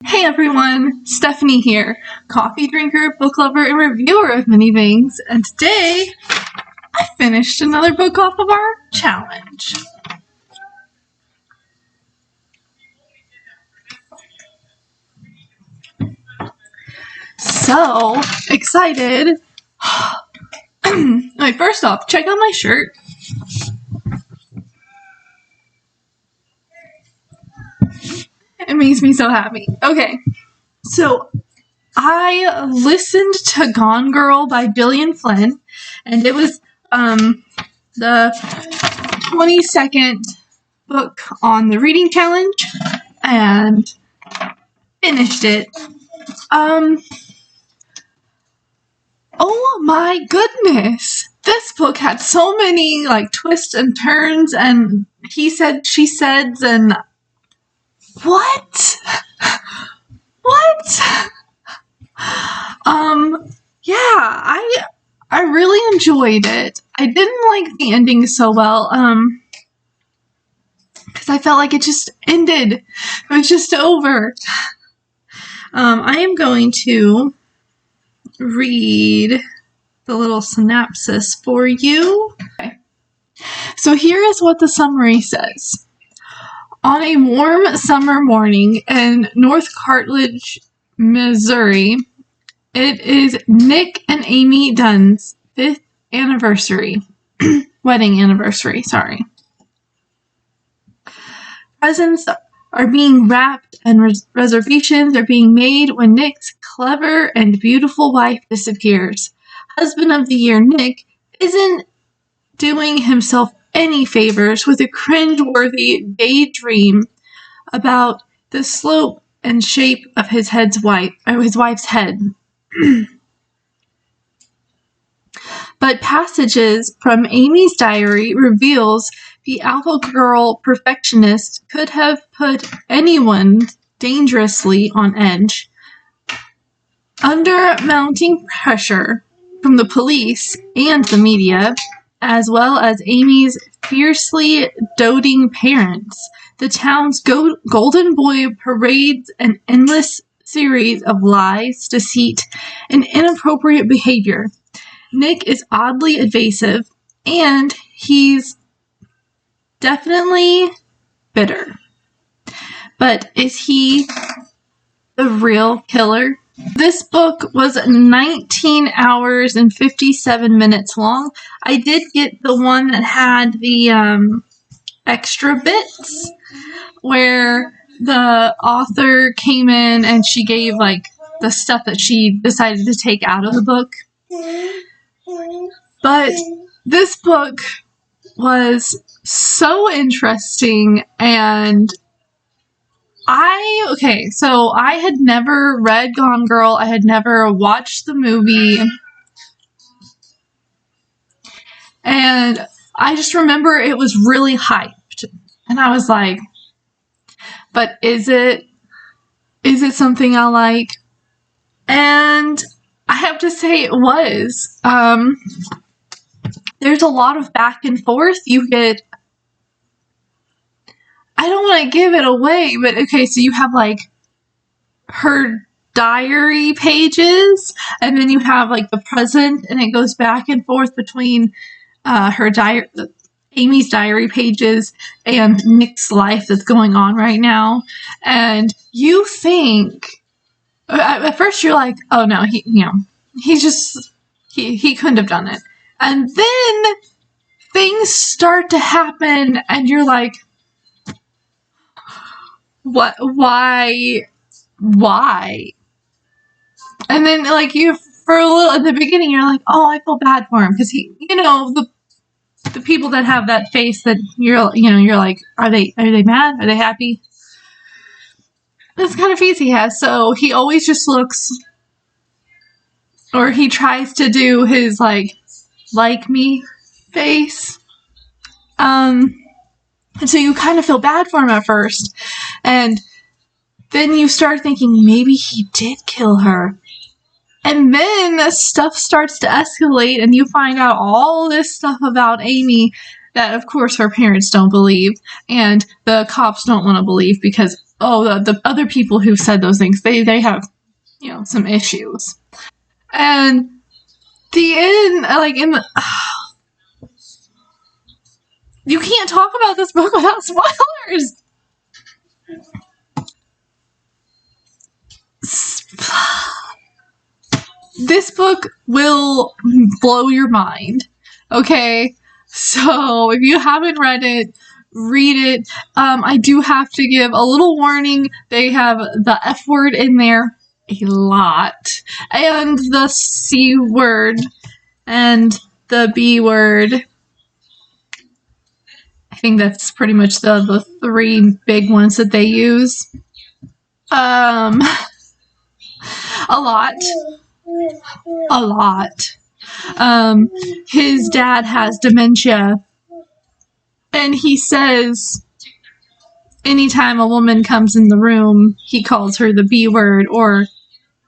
Hey everyone, Stephanie here, coffee drinker, book lover, and reviewer of many things, and today I finished another book off of our challenge. So excited. Alright, first off, check out my shirt. It makes me so happy. Okay, so I listened to Gone Girl by Gillian Flynn, and it was the 22nd book on the reading challenge, and finished it. Oh my goodness! This book had so many twists and turns and he said, she said, and what? Yeah, I really enjoyed it. I didn't like the ending so well, because I felt like it just ended. It was just over. I am going to read the little synopsis for you. Okay. So here is what the summary says. On a warm summer morning in North Cartilage, Missouri, it is Nick and Amy Dunn's 5th anniversary. Wedding anniversary, sorry. Presents are being wrapped and reservations are being made when Nick's clever and beautiful wife disappears. Husband of the year Nick isn't doing himself any favors with a cringe-worthy daydream about the slope and shape of his wife's head. But passages from Amy's diary reveals the alpha girl perfectionist could have put anyone dangerously on edge. Under mounting pressure from the police and the media, as well as Amy's fiercely doting parents, the town's golden boy parades an endless series of lies, deceit, and inappropriate behavior. Nick is oddly evasive, and he's definitely bitter. But is he the real killer? This book was 19 hours and 57 minutes long. I did get the one that had the extra bits where the author came in and she gave the stuff that she decided to take out of the book. But this book was so interesting, and so I had never read Gone Girl. I had never watched the movie. And I just remember it was really hyped. And I was like, but is it something I like? And I have to say it was. There's a lot of back and forth. You get, I don't want to give it away, but okay, so you have her diary pages, and then you have the present, and it goes back and forth between Amy's diary pages and Nick's life that's going on right now. And you think, at first you're like, oh no, he couldn't have done it. And then things start to happen, and you're like, what? Why? And then for a little at the beginning, you're like, oh, I feel bad for him because he, the people that have that face that you're like, are they mad? Are they happy? That's kind of face he has. So he always just looks, or he tries to do his like me face. And so you kind of feel bad for him at first. And then you start thinking maybe he did kill her. And then stuff starts to escalate, and you find out all this stuff about Amy that, of course, her parents don't believe, and the cops don't want to believe because, the other people who've said those things, they have, you know, some issues. And the end, like in the, you can't talk about this book without spoilers. This book will blow your mind. Okay? So if you haven't read it, read it. I do have to give a little warning. They have the F word in there a lot. And the C word and the B word. I think that's pretty much the three big ones that they use. A lot. His dad has dementia, and he says anytime a woman comes in the room, he calls her the B word, or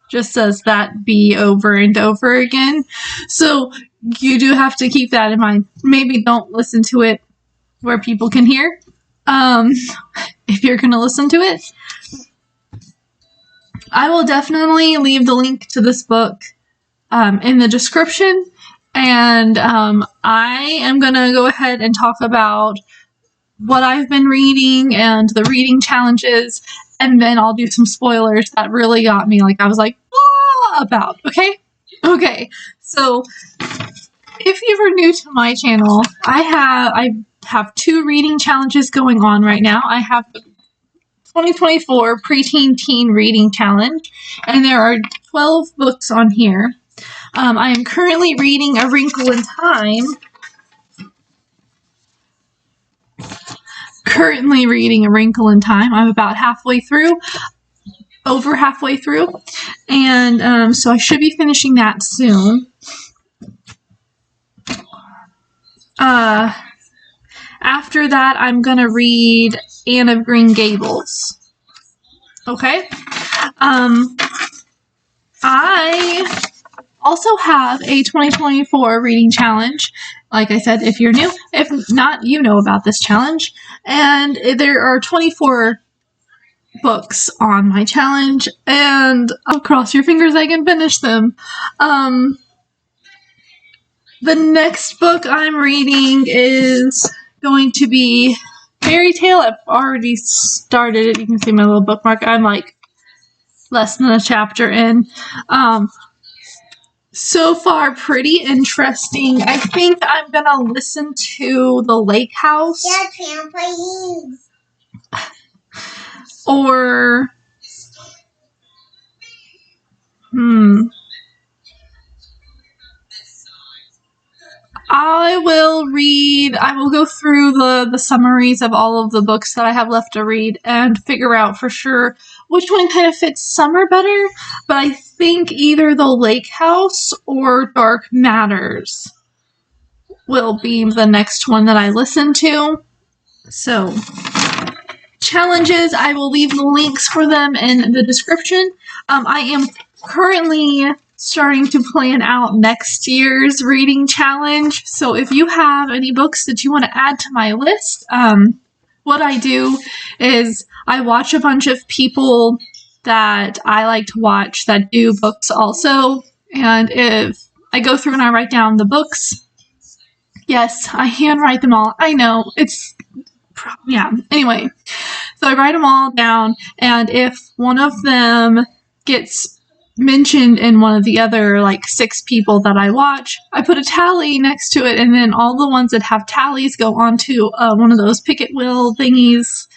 just says that B over and over again. So you do have to keep that in mind. Maybe don't listen to it where people can hear, if you're going to listen to it. I will definitely leave the link to this book in the description, and I am going to go ahead and talk about what I've been reading and the reading challenges, and then I'll do some spoilers that really got me, like I was like, about, okay? Okay, so if you were new to my channel, I have 2 reading challenges going on right now. I have the 2024 Preteen Teen Reading Challenge, and there are 12 books on here. I am currently reading A Wrinkle in Time. I'm about halfway through, over halfway through, and so I should be finishing that soon. After that, I'm going to read Anne of Green Gables. Okay? I also have a 2024 reading challenge. Like I said, if you're new, if not, you know about this challenge. And there are 24 books on my challenge, and I'll cross your fingers I can finish them. The next book I'm reading is going to be Fairy Tale. I've already started it. You can see my little bookmark. I'm like less than a chapter in. So far, pretty interesting. I think I'm gonna listen to The Lake House. Or I will go through the summaries of all of the books that I have left to read and figure out for sure which one kind of fits summer better, but I think either The Lake House or Dark Matters will be the next one that I listen to. So, challenges, I will leave the links for them in the description. I am currently starting to plan out next year's reading challenge, so if you have any books that you want to add to my list, what I do is I watch a bunch of people that I like to watch that do books also, and if I go through and I write down the books, yes, I handwrite them all, I know, anyway, so I write them all down, and if one of them gets mentioned in one of the other, 6 people that I watch, I put a tally next to it, and then all the ones that have tallies go onto one of those Picket wheel thingies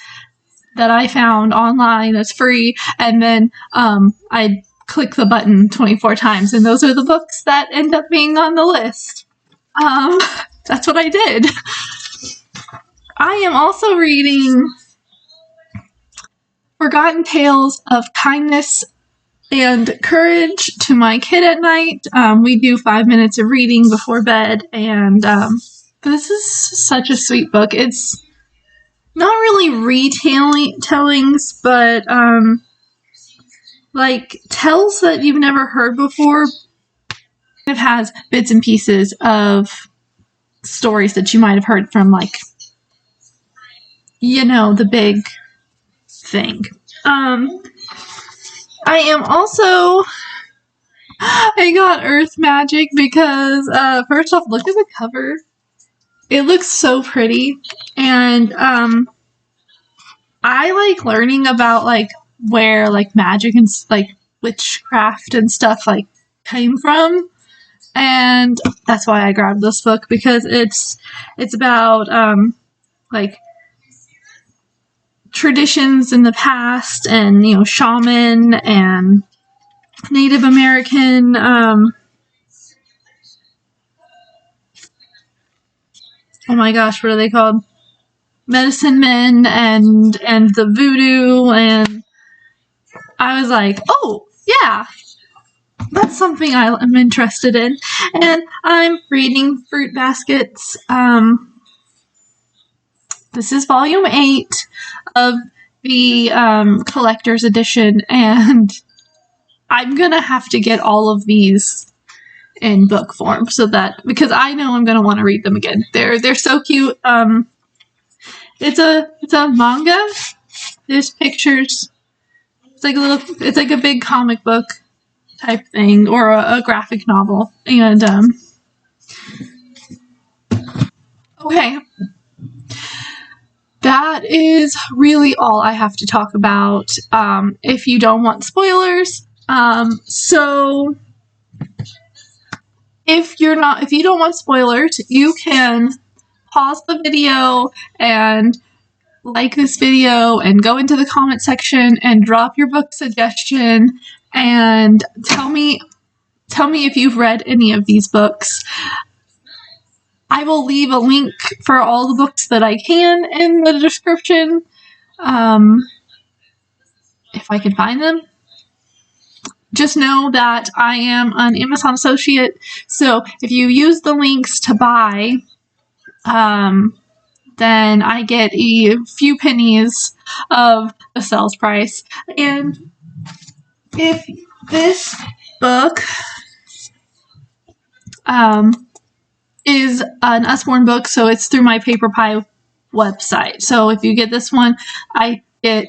that I found online that's free, and then I click the button 24 times, and those are the books that end up being on the list. That's what I did. I am also reading Forgotten Tales of Kindness and Courage to my kid at night. We do 5 minutes of reading before bed, and this is such a sweet book. It's not really retellings, but tales that you've never heard before. It has bits and pieces of stories that you might have heard from, the big thing. I am also, I got Earth Magic because, first off, look at the cover. It looks so pretty, and, I like learning about, like, where, like, magic and, like, witchcraft and stuff, like, came from, and that's why I grabbed this book, because it's about, like, traditions in the past, and, you know, shaman, and Native American, oh my gosh, what are they called? Medicine men, and the voodoo, and I was like, oh, yeah, that's something I'm interested in. And I'm reading Fruit Baskets. This is volume 8 of the collector's edition, and I'm gonna have to get all of these in book form, so that, because I know I'm gonna want to read them again. They're so cute. It's a manga. There's pictures. It's like a big comic book type thing, or a graphic novel. And okay, that is really all I have to talk about. If you don't want spoilers, so if you don't want spoilers, you can pause the video and like this video and go into the comment section and drop your book suggestion and tell me if you've read any of these books. I will leave a link for all the books that I can in the description, if I can find them. Just know that I am an Amazon associate, so if you use the links to buy, then I get a few pennies of the sales price. And if this book is an Usborne book, so it's through my Paper Pie website. So if you get this one, I get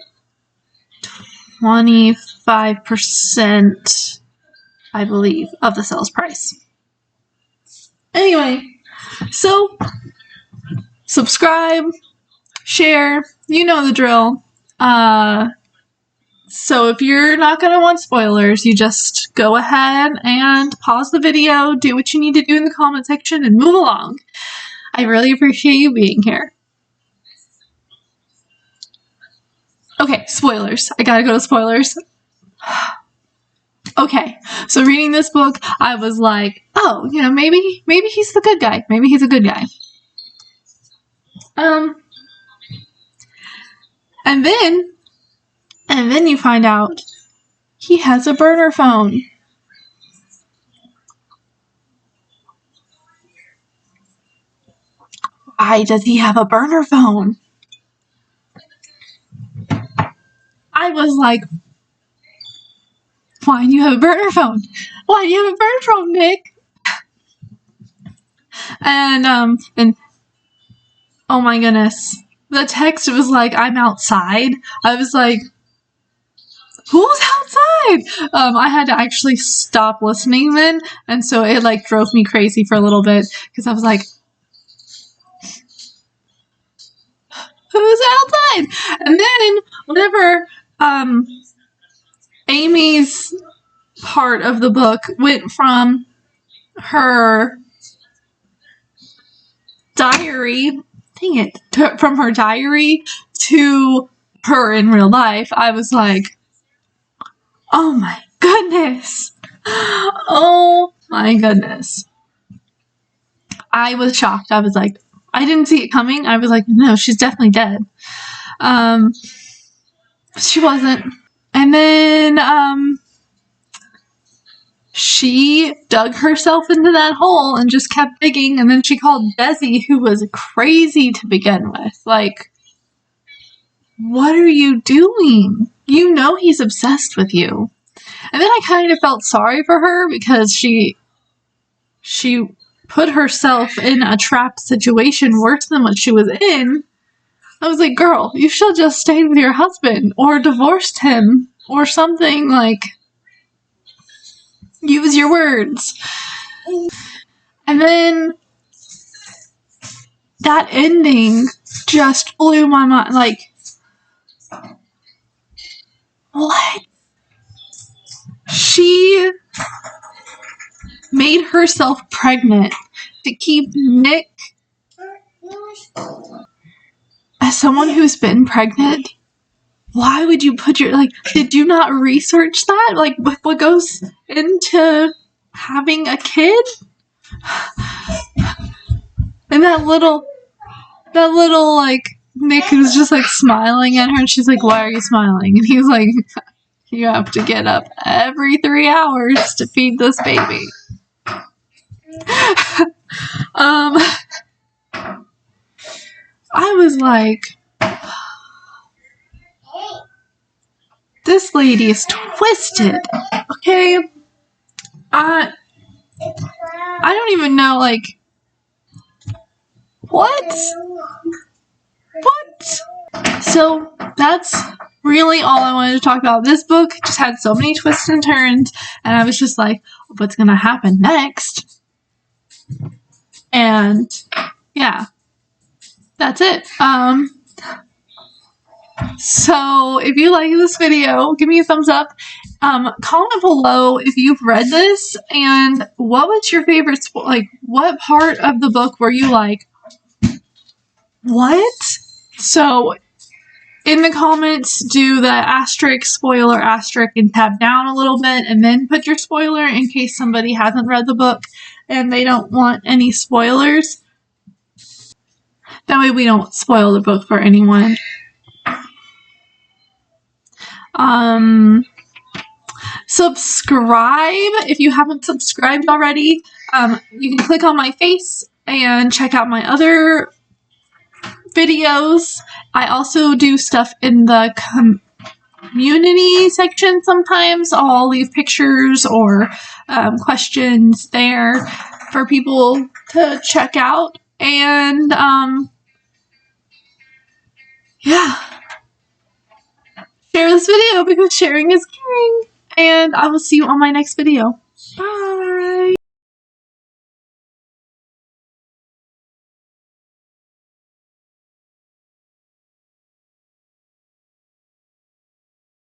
25%, I believe, of the sales price. Anyway, so subscribe, share, you know the drill. So if you're not going to want spoilers, you just go ahead and pause the video, do what you need to do in the comment section, and move along. I really appreciate you being here. Okay, spoilers. I gotta go to spoilers. Okay, so reading this book, I was like, oh, you know, maybe he's the good guy. Maybe he's a good guy. And then you find out he has a burner phone. Why does he have a burner phone? I was like, why do you have a burner phone? Why do you have a burner phone, Nick? And oh my goodness. The text was like, I'm outside. I was like, who's outside? I had to actually stop listening then, and so it like drove me crazy for a little bit, because I was like, who's outside? And then whenever Amy's part of the book went from her diary, from her diary to her in real life, I was like, oh my goodness. Oh my goodness. I was shocked. I was like, I didn't see it coming. I was like, no, she's definitely dead. She wasn't. And then, she dug herself into that hole and just kept digging, and then she called Desi, who was crazy to begin with. Like, what are you doing? You know he's obsessed with you. And then I kind of felt sorry for her, because she put herself in a trapped situation worse than what she was in. I was like, girl, you should have just stayed with your husband or divorced him or something. Like, use your words. And then that ending just blew my mind. Like, what? She made herself pregnant to keep Nick as someone who's been pregnant. Why would you put your, like, did you not research that? Like, what goes into having a kid? And that little, like, Nick was just, like, smiling at her, and she's like, why are you smiling? And he's like, you have to get up every 3 hours to feed this baby. I was like, this lady is twisted. Okay? I don't even know, like, what? So, that's really all I wanted to talk about. This book just had so many twists and turns, and I was just like, what's gonna happen next? And, yeah. That's it. So, if you like this video, give me a thumbs up. Comment below if you've read this, and what was your favorite, like, what part of the book were you like, what? So, in the comments, do the asterisk, spoiler, asterisk, and tab down a little bit, and then put your spoiler in case somebody hasn't read the book and they don't want any spoilers. That way we don't spoil the book for anyone. Subscribe if you haven't subscribed already. You can click on my face and check out my other videos. I also do stuff in the community section sometimes. I'll leave pictures or questions there for people to check out. And yeah. Share this video because sharing is caring. And I will see you on my next video.